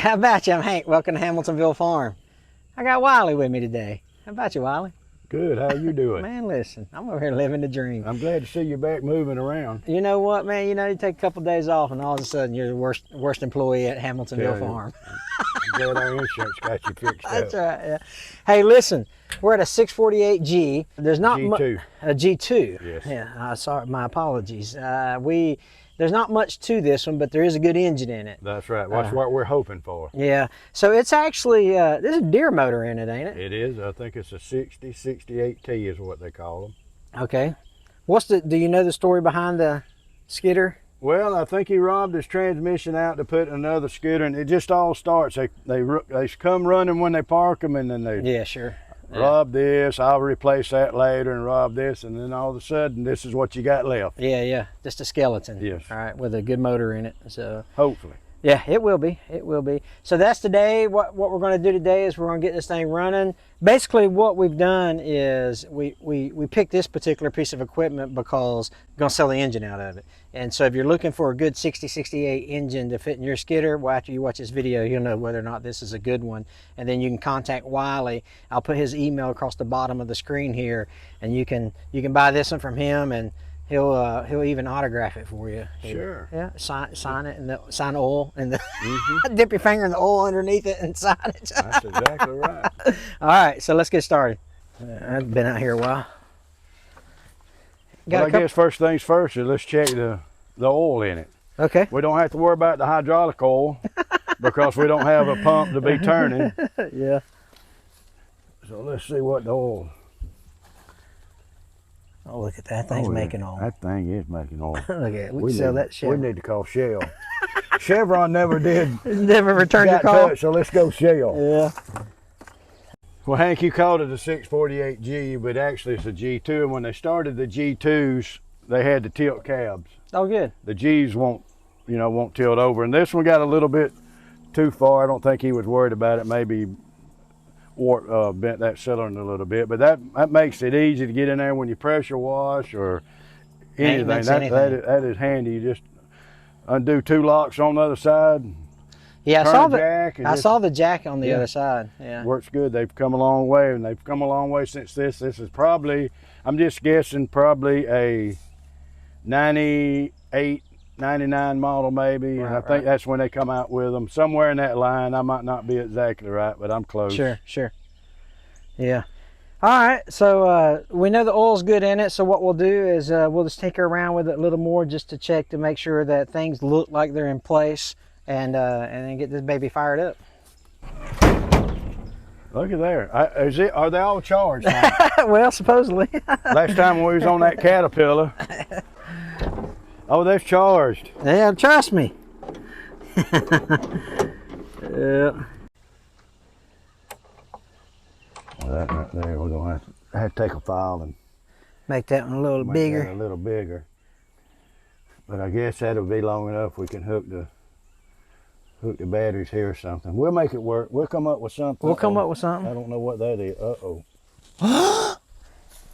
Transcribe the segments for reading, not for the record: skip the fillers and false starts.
How about you? I'm Hank. Welcome to Hamiltonville Farm. I got Wiley with me today. How about you, Wiley? Good. How you doing? Man, listen, I'm over here living the dream. I'm glad to see you back moving around. You know what, man? You know, you take a couple of days off and all of a sudden you're the worst employee at Hamiltonville Farm. I'm glad our insurance got you fixed up. That's right, yeah. Hey, listen, we're at a 648G. There's not G2. A G2. Yes. Yeah, sorry, my apologies. There's not much to this one, but there is a good engine in it. That's right. That's what we're hoping for. Yeah. So it's actually, there's a deer motor in it, ain't it? It is. I think it's a 68T is what they call them. Okay. Do you know the story behind the skidder? Well, I think he robbed his transmission out to put another skidder, and it just all starts. They come running when they park them, and then they rob this. I'll replace that later, and rob this, and then all of a sudden, this is what you got left. Yeah, just a skeleton. Yes. All right, with a good motor in it. So hopefully. Yeah, it will be. It will be. So that's today. What we're going to do today is we're going to get this thing running. Basically, what we've done is we picked this particular piece of equipment because we're going to sell the engine out of it. And so if you're looking for a good 60-68 engine to fit in your skidder, well, after you watch this video, you'll know whether or not this is a good one. And then you can contact Wiley. I'll put his email across the bottom of the screen here, and you can buy this one from him, and he'll even autograph it for you. Sure. Yeah. Sign it, and sign oil, and dip your finger in the oil underneath it and sign it. That's exactly right. All right, so let's get started. I've been out here a while. Well, I guess first things first is let's check the oil in it. Okay. We don't have to worry about the hydraulic oil because we don't have a pump to be turning. Yeah. So let's see what the oil. Oh, look at that thing's making oil. That thing is making oil. Look at it. We can sell that Chevron. We need to call Shell. Chevron never did. Never returned your call. Touch, so let's go Shell. Yeah. Well, Hank, you called it a 648G, but actually it's a G2. And when they started the G2s, they had the tilt cabs. Oh, good. The Gs won't tilt over. And this one got a little bit too far. I don't think he was worried about it. Maybe bent that cylinder a little bit, but that makes it easy to get in there when you pressure wash or anything. That is handy. You just undo 2 locks on the other side. Yeah, I saw the jack on the other side. Yeah, works good. They've come a long way, and they've come a long way since this. This is probably, I'm just guessing, probably a 98, 99 model maybe. Right, and I think that's when they come out with them. Somewhere in that line. I might not be exactly right, but I'm close. Sure. Yeah. All right, so we know the oil's good in it, so what we'll do is we'll just tinker around with it a little more just to check to make sure that things look like they're in place, and then get this baby fired up. Look at there. Are they all charged? Well, supposedly. Last time we was on that Caterpillar. Oh, they're charged. Yeah, trust me. Yeah. Well, that right there, we're gonna have to take a file and make that one a little bigger. That a little bigger. But I guess that'll be long enough. We can hook the batteries here or something. We'll make it work. We'll come up with something. We'll come up with something. I don't know what that is. Uh-oh.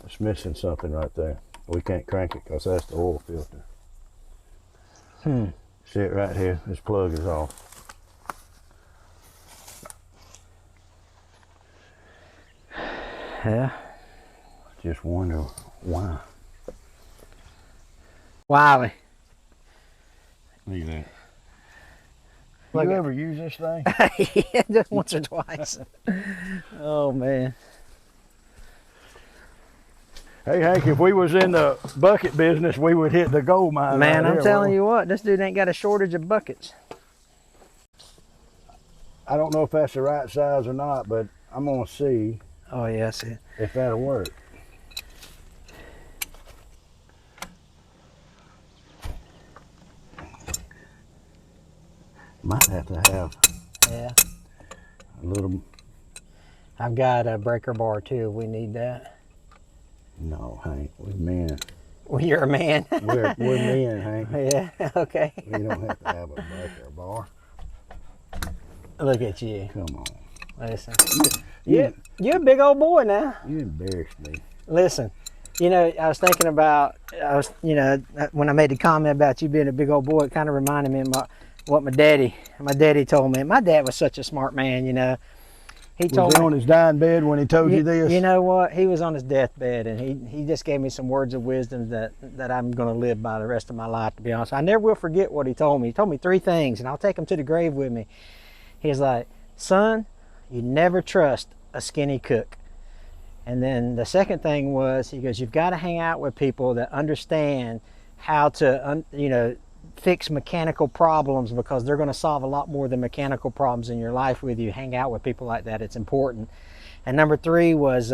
It's missing something right there. We can't crank it because that's the oil filter. See it right here. This plug is off. Yeah. Just wonder why. Wiley. Look at that. You ever use this thing? Yeah, just once or twice. Oh man. Hey Hank, if we was in the bucket business, we would hit the gold mine. Man, right I'm here, telling you what, this dude ain't got a shortage of buckets. I don't know if that's the right size or not, but I'm gonna see. Oh yeah, I see it. If that'll work. Might have to have a little. I've got a breaker bar too if we need that. No, Hank, we're men. Well, you're a man. we're men, Hank. Yeah, okay. We don't have to have a breaker bar. Look at you. Come on. Listen. You're a big old boy now. You embarrassed me. Listen, you know, I was thinking about, when I made the comment about you being a big old boy, it kind of reminded me of what my daddy told me. My dad was such a smart man, you know. He told Was he me on his dying bed when he told you this? You know what? He was on his deathbed, and he just gave me some words of wisdom that I'm going to live by the rest of my life, to be honest. I never will forget what he told me. He told me 3 things, and I'll take them to the grave with me. He was like, son, you never trust a skinny cook. And then the second thing was, he goes, you've got to hang out with people that understand how to, you know, fix mechanical problems, because they're going to solve a lot more than mechanical problems in your life with you. Hang out with people like that. It's important. And number 3 was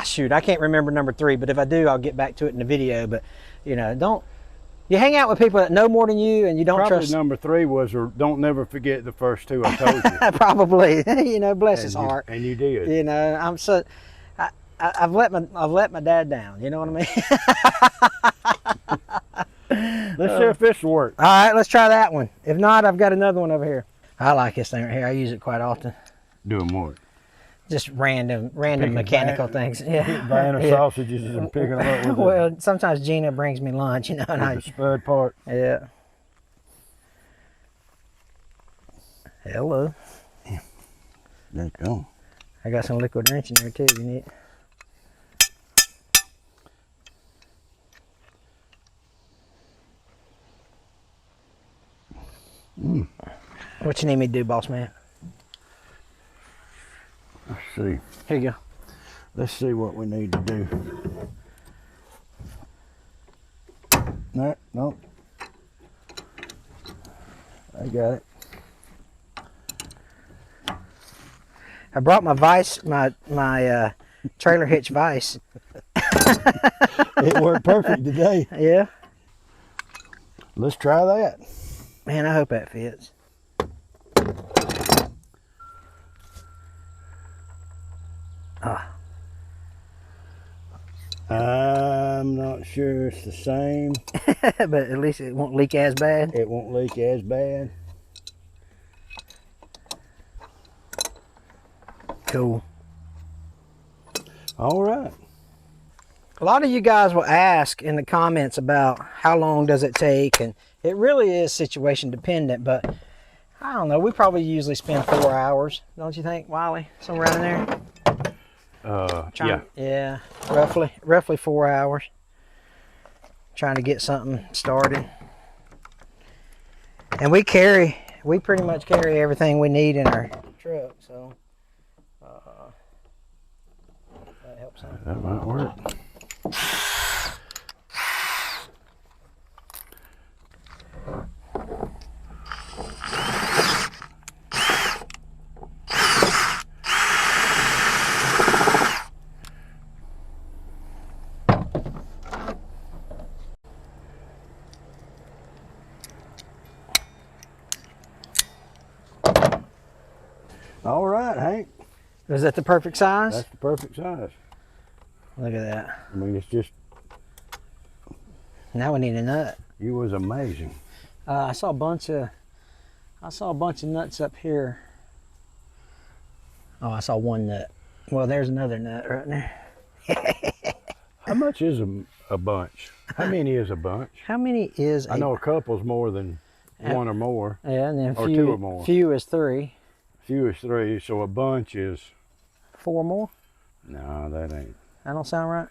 shoot, I can't remember number 3, but if I do, I'll get back to it in the video. But you know, you hang out with people that know more than you, and you don't Probably trust. number 3 was, or don't never forget the first 2 I told you. Probably. You know, bless his heart. And you did. You know, I've let my dad down. You know what I mean? Let's see if this will work. All right, let's try that one. If not, I've got another one over here. I like this thing right here. I use it quite often. Doing what? Just random mechanical things. Yeah. Buying Yeah. sausages and picking them up with Well, sometimes Gina brings me lunch, you know. And the spud part. yeah. Hello. There you go. I got some liquid wrench in there too. You need. What you need me to do, boss man? Let's see. Here you go. Let's see what we need to do. No. I got it. I brought my vise, my trailer hitch vise. It worked perfect today. Yeah. Let's try that. Man, I hope that fits. I'm not sure it's the same. But at least it won't leak as bad. It won't leak as bad. Cool. All right. A lot of you guys will ask in the comments about how long does it take, and it really is situation dependent, but I don't know, we probably usually spend 4 hours, don't you think, Wiley? Somewhere around there? Yeah. Yeah, roughly 4 hours. Trying to get something started. And we pretty much carry everything we need in our truck, so that helps out. That might work. All right, Hank. Is that the perfect size? That's the perfect size. Look at that. I mean, it's just, Now we need a nut. you was amazing. I saw a bunch of nuts up here. Oh, I saw one nut. Well, there's another nut right there. How much is a bunch? How many is a bunch? How many is I know a couple's more than one or more. Yeah, and then or 2 or more. few is 3. Few is 3, so a bunch is, 4 more? no, that ain't. That don't sound right.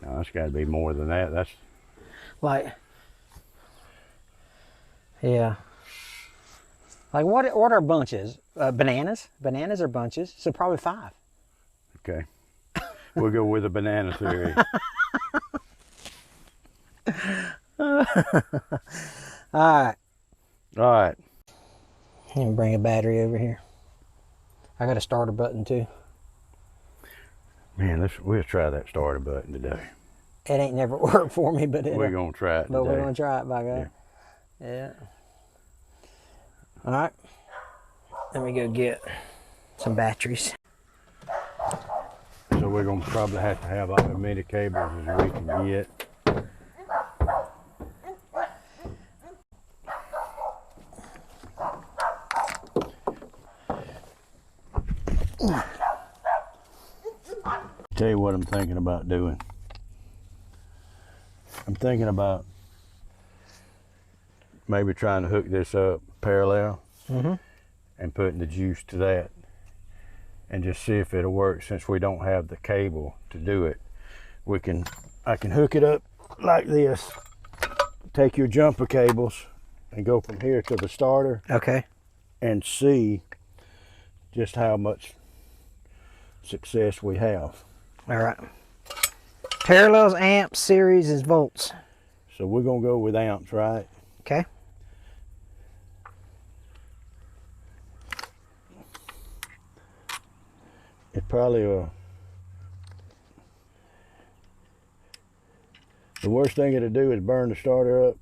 No, that's got to be more than that. That's, Like, yeah. Like what are bunches? Bananas? Bananas are bunches, so probably 5. okay. We'll go with the banana theory. All right. All right. Let me bring a battery over here. I got a starter button too. Man, we'll try that starter button today. It ain't never worked for me, but We're going to try it today. But we're gonna try it, by God. Yeah. All right. Let me go get some batteries. So we're going to probably have to have as many cables as we can get. Tell you what I'm thinking about doing. I'm thinking about maybe trying to hook this up parallel Mm-hmm. and putting the juice to that and just see if it'll work. Since we don't have the cable to do it, I can hook it up like this, take your jumper cables and go from here to the starter. Okay. And see just how much success we have. All right. Parallels, amps, series is volts. So we're gonna go with amps, right? Okay. It probably the worst thing it'll do is burn the starter up.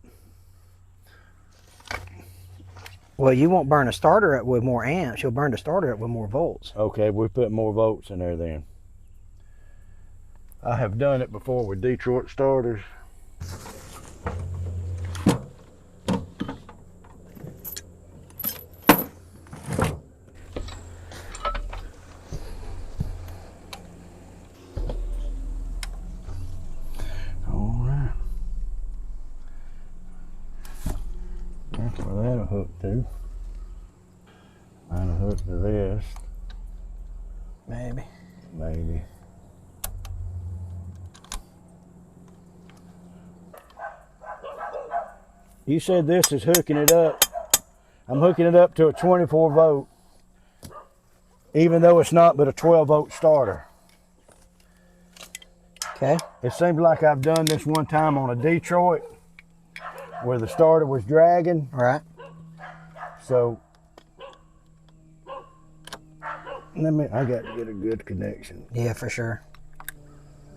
Well, you won't burn a starter up with more amps. You'll burn the starter up with more volts. Okay, we put more volts in there then. I have done it before with Detroit starters. All right. That's where that'll hook to. That'll hook to this. Maybe. Maybe. You said this is hooking it up. I'm hooking it up to a 24 volt, even though it's not but a 12 volt starter. Okay. It seems like I've done this one time on a Detroit where the starter was dragging. All right. So I got to get a good connection. Yeah, for sure.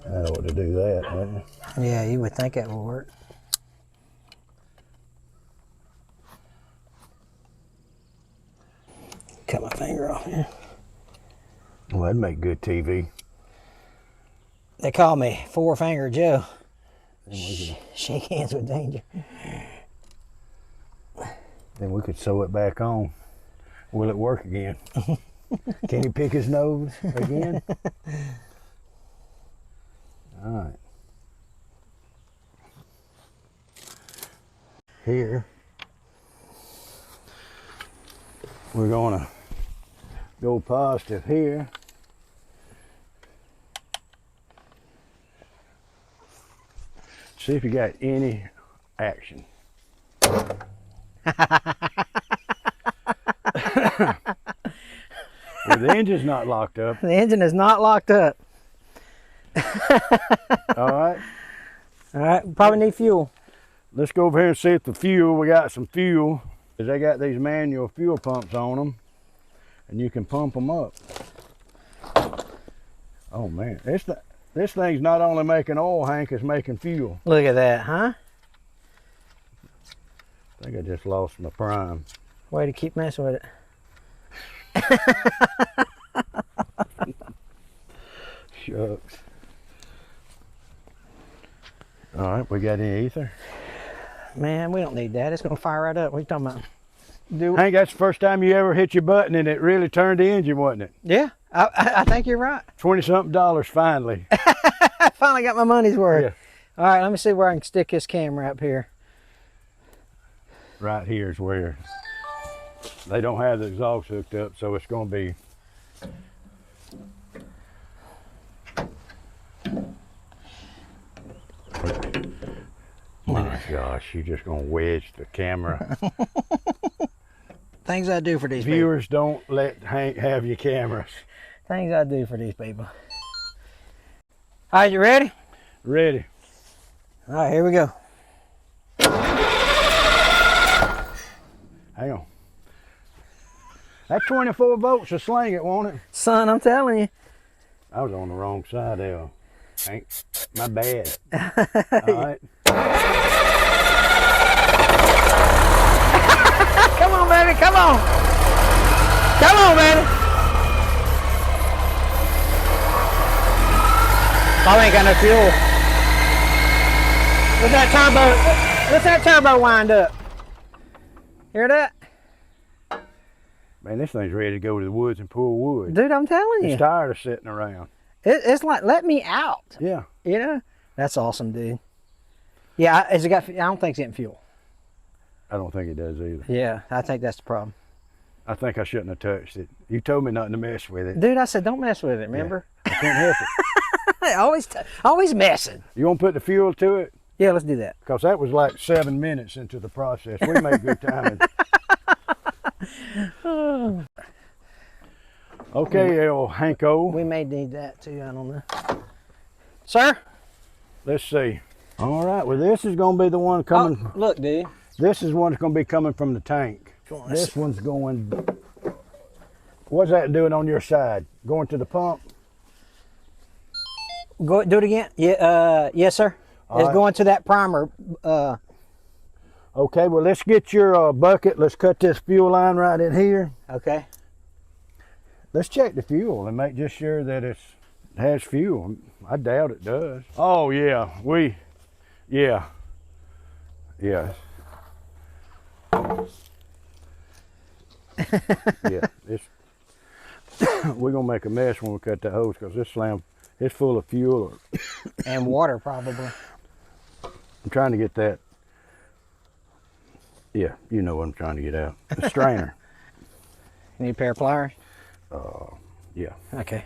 I ought to do that, man. Yeah, you would think that would work. Cut my finger off here. Well, that'd make good TV. They call me Four Finger Joe. Shake hands with danger. Then we could sew it back on. Will it work again? Can he pick his nose again? All right. Here, we're gonna go positive here. See if you got any action. Well, the engine's not locked up. The engine is not locked up. All right. All right, probably need fuel. Let's go over here and see if the fuel, we got some fuel. They got these manual fuel pumps on them, and you can pump them up. Oh man, this thing's not only making oil, Hank, it's making fuel. Look at that, huh? I think I just lost my prime. Way to keep messing with it. Shucks. All right, we got any ether? Man, we don't need that. It's gonna fire right up. What are you talking about? Hank, that's the first time you ever hit your button and it really turned the engine, wasn't it? Yeah, I think you're right. $20-something finally. I finally got my money's worth. Yeah. All right, let me see where I can stick this camera up here. Right here is where they don't have the exhaust hooked up, so it's going to be. My gosh, you're just going to wedge the camera. Things I do for these Viewers, don't let Hank have your cameras. people. Things I do for these people. All right, you ready? Ready. All right, here we go. Hang on. That 24 volts will sling it, won't it? Son, I'm telling you. I was on the wrong side there, Hank. My bad. All right. Come on, baby, come on. Come on, baby. I ain't got no fuel. What's that turbo wind up? Hear that? Man, this thing's ready to go to the woods and pull wood. Dude, I'm telling you. It's tired of sitting around. It's like, let me out. Yeah. You know? That's awesome, dude. Yeah, has it got, I don't think it's getting fuel. I don't think it does either. Yeah, I think that's the problem. I think I shouldn't have touched it. You told me not to mess with it. Dude, I said don't mess with it, remember? Yeah, I can't help it. always messing. You want to put the fuel to it? Yeah, let's do that. Because that was like 7 minutes into the process. We made good time. Okay, El Hanko. We may need that too, I don't know. Sir? Let's see. All right, well this is going to be the one coming. Oh, look, dude. This is one that's going to be coming from the tank. This one's going. What's that doing on your side? Going to the pump? Go do it again. Yeah. Yes, sir. It's right. going to that primer. Okay. Well, let's get your bucket. Let's cut this fuel line right in here. Okay. Let's check the fuel and make just sure that it has fuel. I doubt it does. Oh yeah, yeah. Yeah, it's we're gonna make a mess when we cut that hose because this slam is full of fuel And water, probably. I'm trying to get that. Yeah, you know what I'm trying to get out. The strainer. You need a pair of pliers? Yeah. Okay.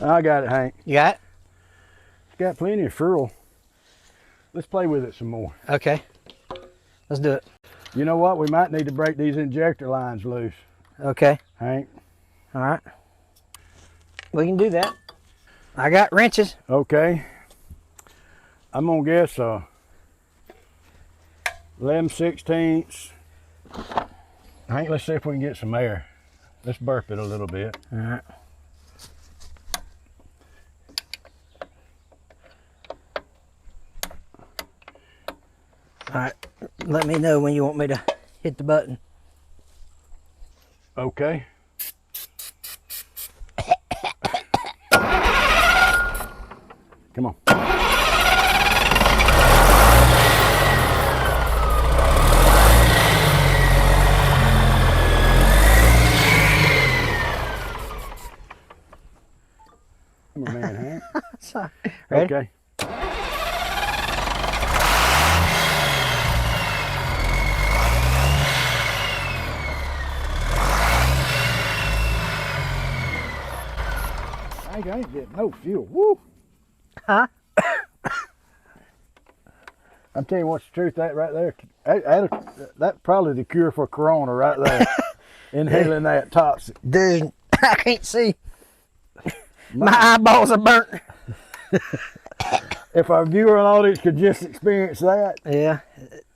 I got it, Hank. You got it? It's got plenty of fuel. Let's play with it some more. Okay. Let's do it. You know what? We might need to break these injector lines loose. Okay. Hank. All right. We can do that. I got wrenches. Okay. I'm gonna guess 11/16. Hank, let's see if we can get some air. Let's burp it a little bit. All right. All right. Let me know when you want me to hit the button. Okay. Come on. Come on, man, Hank. Sorry. Ready? Okay. I ain't getting no fuel. Woo! Huh? I'm telling you what's the truth, that right there, that's probably the cure for corona right there. Inhaling that toxic. Dude, I can't see. My eyeballs are burnt. If our viewer and audience could just experience that. Yeah,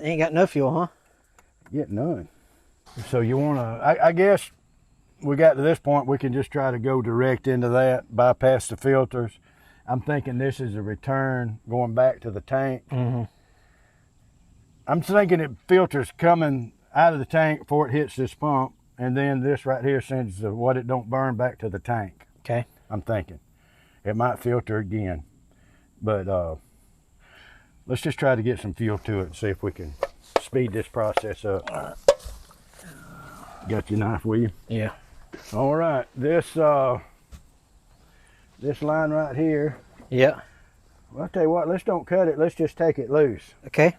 ain't got no fuel, huh? Get none. So you want to, I guess we got to this point, we can just try to go direct into that, bypass the filters. I'm thinking this is a return going back to the tank. Mm-hmm. I'm thinking it filters coming out of the tank before it hits this pump, and then this right here sends what it don't burn back to the tank. Okay. I'm thinking. It might filter again. But let's just try to get some fuel to it and see if we can speed this process up. Got your knife with you? Yeah. All right, this line right here. Yeah. Well, I'll tell you what, let's don't cut it, let's just take it loose. Okay.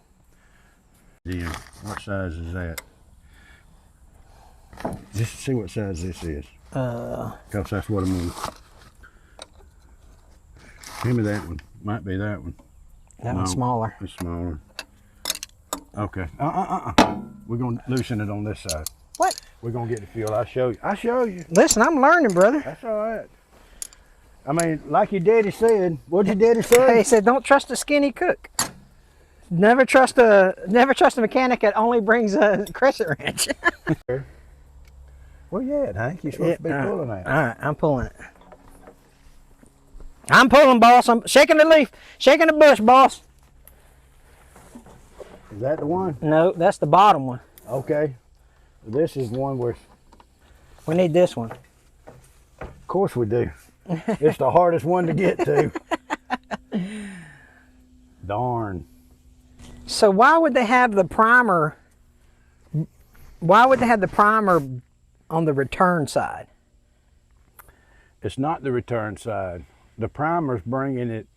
Yeah, what size is that? Just see what size this is. Because that's what I'm gonna. Give me that one. Might be that one. That one's smaller. It's smaller. Okay. We're gonna loosen it on this side. What? We're gonna get the fuel. I'll show you. I'll show you. Listen, I'm learning, brother. That's all right. I mean, like your daddy said. What'd your daddy say? He said, "Don't trust a skinny cook. Never trust a mechanic that only brings a crescent wrench." Where you at, Hank? You're supposed to be pulling that. All right, I'm pulling it. I'm pulling, boss. I'm shaking the leaf, shaking the bush, boss. Is that the one? No, that's the bottom one. Okay. This is one where. We need this one. Of course we do. It's the hardest one to get to. Darn. So why would they have the primer? Why would they have the primer on the return side? It's not the return side. The primer's bringing it.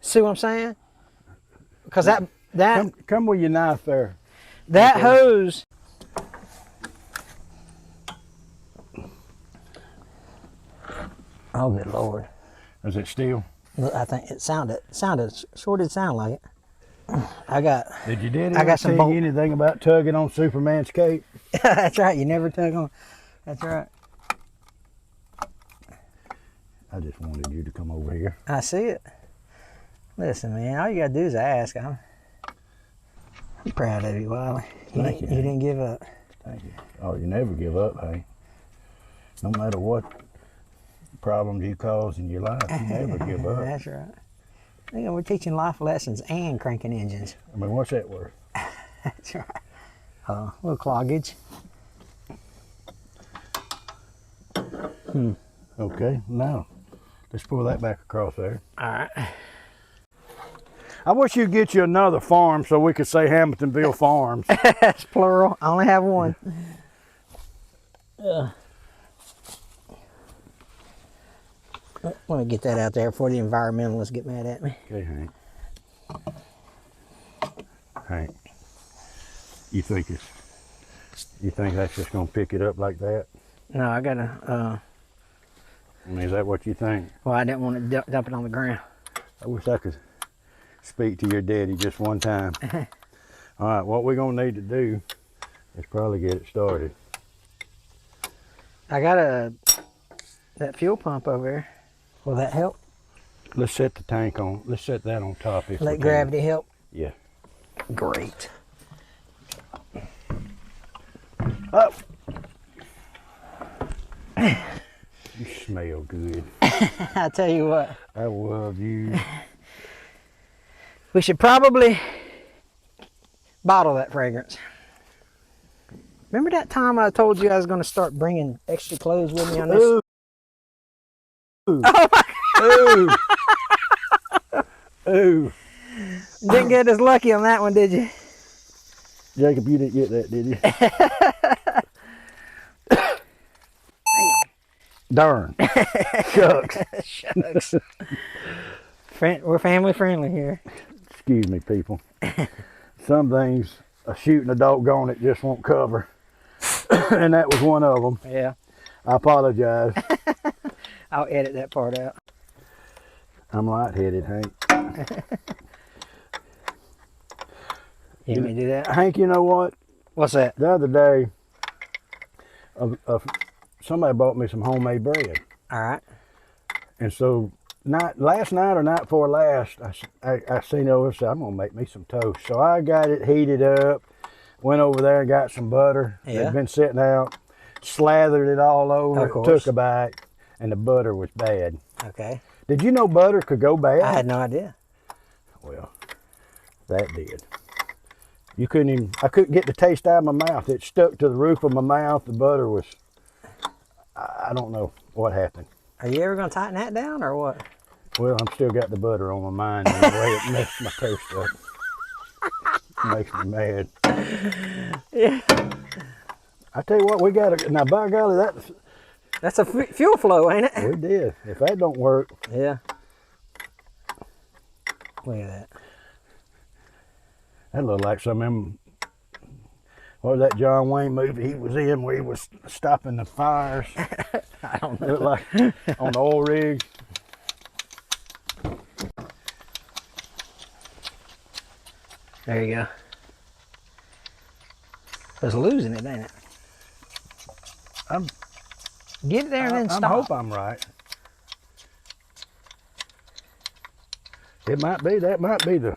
See what I'm saying? Because that Come with your knife there. That Okay. hose. Oh, good Lord. Is it steel? Look, I think it sure did sound like it. I got some tell you anything about tugging on Superman's cape? That's right, you never tug on. That's right. I just wanted you to come over here. I see it. Listen, man, all you gotta do is ask. I'm proud of you, Wiley. You didn't give up. Thank you. Oh, you never give up, hey. No matter what problems you cause in your life, you never give up. That's right. We're teaching life lessons and cranking engines. I mean, what's that worth? That's right. A little cloggage. Okay, now let's pull that back across there. All right. I wish you'd get you another farm so we could say Hamiltonville Farms. That's plural. I only have one. Let me get that out there before the environmentalists get mad at me. Okay, Hank. Hank, you think that's just gonna pick it up like that? No, I gotta. I mean, is that what you think? Well, I didn't want to dump it on the ground. I wish I could speak to your daddy just one time. All right, what we're gonna need to do is probably get it started. I got that fuel pump over there. Will that help? Let's set the tank on. Let's set that on top. If we Let can. gravity help? Yeah. Great. Up. You smell good. I tell you what. I love you. We should probably bottle that fragrance. Remember that time I told you I was going to start bringing extra clothes with me on this? Ooh. Oh my Ooh. Ooh. Didn't get as lucky on that one, did you? Jacob, you didn't get that, did you? Darn. Shucks. Shucks. We're family friendly here. Excuse me, people. Some things a shooting a doggone it just won't cover. And that was one of them. Yeah. I apologize. I'll edit that part out. I'm lightheaded, Hank. You want me to do that? Hank, you know what? What's that? The other day, somebody bought me some homemade bread. All right. And so last night or night before last, I seen over and said, I'm going to make me some toast. So I got it heated up, went over there and got some butter. Yeah. It'd been sitting out, slathered it all over, Of course. took a bite, and the butter was bad. Okay. Did you know butter could go bad? I had no idea. Well, that did. I couldn't get the taste out of my mouth. It stuck to the roof of my mouth. The butter was, I don't know what happened. Are you ever going to tighten that down or what? Well, I'm still got the butter on my mind and the way it messed my toast up. It makes me mad. Yeah. I tell you what, we got to, now by golly, That's a fuel flow, ain't it? we did. If that don't work, Yeah. Look at that. that looked like some of them, what was that John Wayne movie he was in where he was stopping the fires? I don't It know. looked like on the oil rigs. There you go. It's losing it, ain't it? Get it there and then I stop. hope I'm right. It might be, that might be the,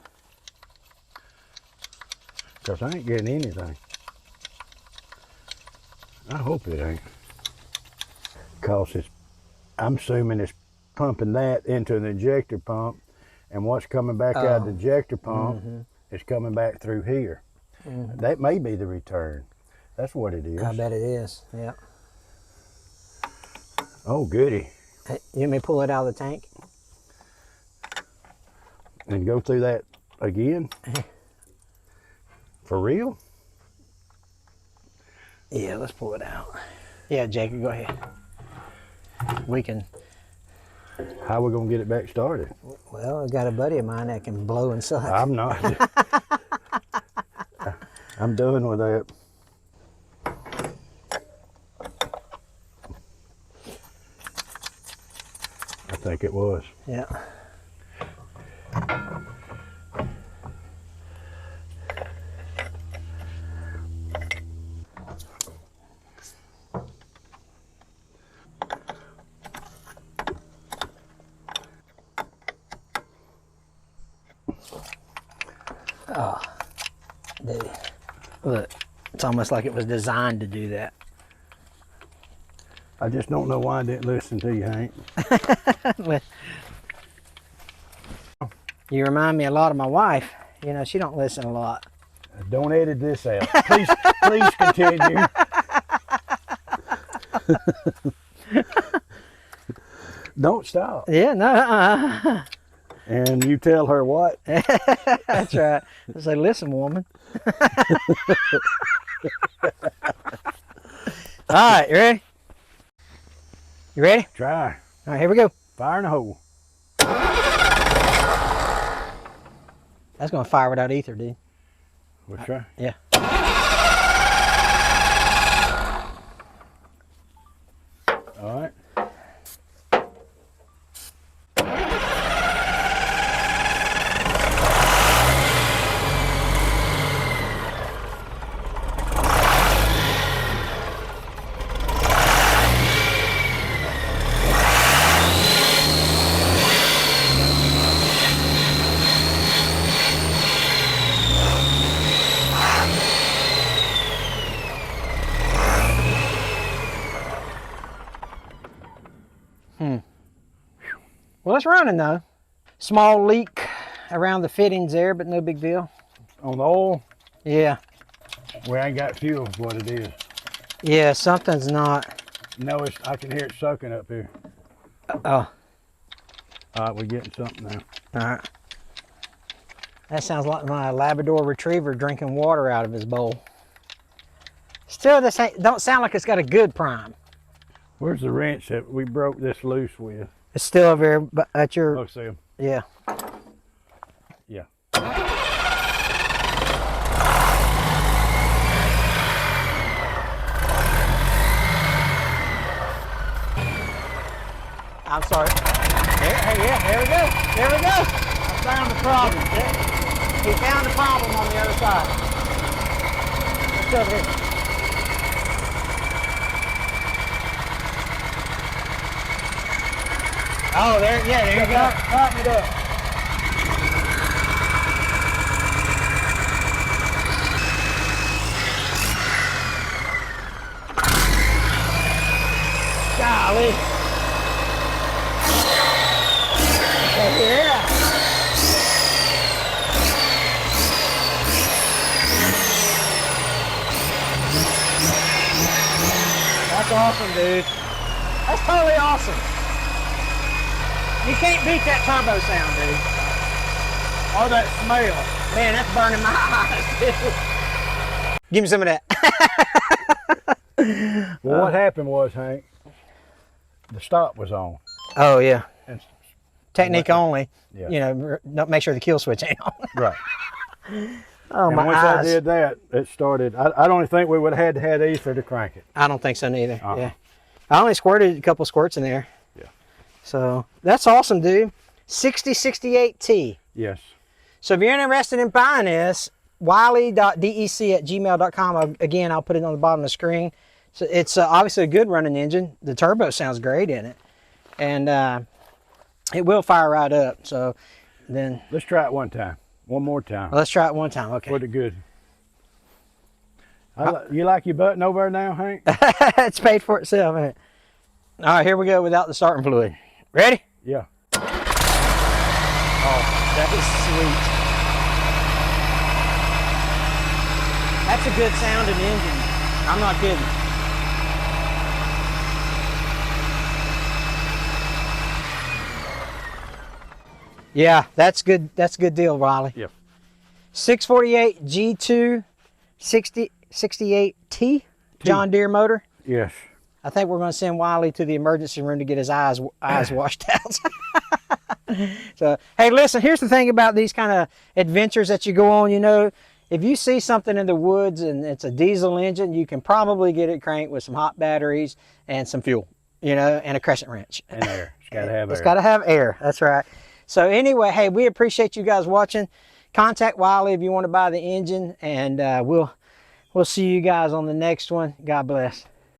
because I ain't getting anything. I hope it ain't. Because I'm assuming it's pumping that into an injector pump, and what's coming back out of the injector pump is coming back through here. That may be the return. That's what it is. I bet it is, yeah. Oh, goody. Hey, you want me to pull it out of the tank? And go through that again? For real? Yeah, let's pull it out. Yeah, Jacob, go ahead. We can, How we gonna get it back started? well, I got a buddy of mine that can blow and suck. I'm not. I'm done with that. I think it was. Yeah. Oh, dude. Look, it's almost like it was designed to do that. I just don't know why I didn't listen to you, Hank. You remind me a lot of my wife. You know, she don't listen a lot. Don't edit this out. Please, please continue. Don't stop. Yeah, no. And you tell her what? That's right. I say, listen, woman. All right, you ready? You ready? Try. All right, here we go. Fire in the hole. That's gonna fire without ether, dude. We'll try. Yeah. All right. Well, it's running though. Small leak around the fittings there, but no big deal. On the oil, Yeah. we ain't got fuel is what it is. Yeah, something's not. No, it's, I can hear it sucking up here. Oh, All right, we're getting something now. all right. That sounds like my Labrador Retriever drinking water out of his bowl. Still, this don't sound like it's got a good prime. Where's the wrench that we broke this loose with? It's still over there but at your. Oh, see him. Yeah. Yeah. I'm sorry. There we go. There we go. I found the problem. He found the problem on the other side. Let's go over here. Oh, there you go. Tighten it up. Golly. Yeah. That's awesome, dude. That's totally awesome. You can't beat that turbo sound, dude. Oh, that smell. Man, that's burning my eyes, dude. Give me some of that. Well, what happened was, Hank, the stop was on. Oh, yeah. And, Technique only. Yeah. You know, don't make sure the kill switch ain't on. right. Oh, And my once eyes. I did that, it started. I don't think we would have had ether to crank it. I don't think so neither. Uh-uh. Yeah. I only squirted a couple squirts in there. Yeah. So that's awesome, dude. 6068T. Yes. So if you're interested in buying this, wiley.dec@gmail.com. Again, I'll put it on the bottom of the screen. So it's obviously a good running engine. The turbo sounds great in it. And it will fire right up. So then Let's try it one time. One more time. let's try it one time. Okay. Put it good. You like your button over there now, Hank? It's paid for itself, isn't it? All right, here we go without the starting fluid. Ready? Yeah. Oh, that is sweet. That's a good sounding engine. I'm not kidding. Yeah, that's good. That's a good deal, Riley. Yeah. 648 G2 68T John Deere motor. Yes. I think we're going to send Wiley to the emergency room to get his eyes washed out. So, hey, listen, here's the thing about these kind of adventures that you go on, you know, if you see something in the woods and it's a diesel engine, you can probably get it cranked with some hot batteries and some fuel, you know, and a crescent wrench. And air. It's got to have air. It's got to have air. That's right. So anyway, hey, we appreciate you guys watching. Contact Wiley if you want to buy the engine, and we'll see you guys on the next one. God bless.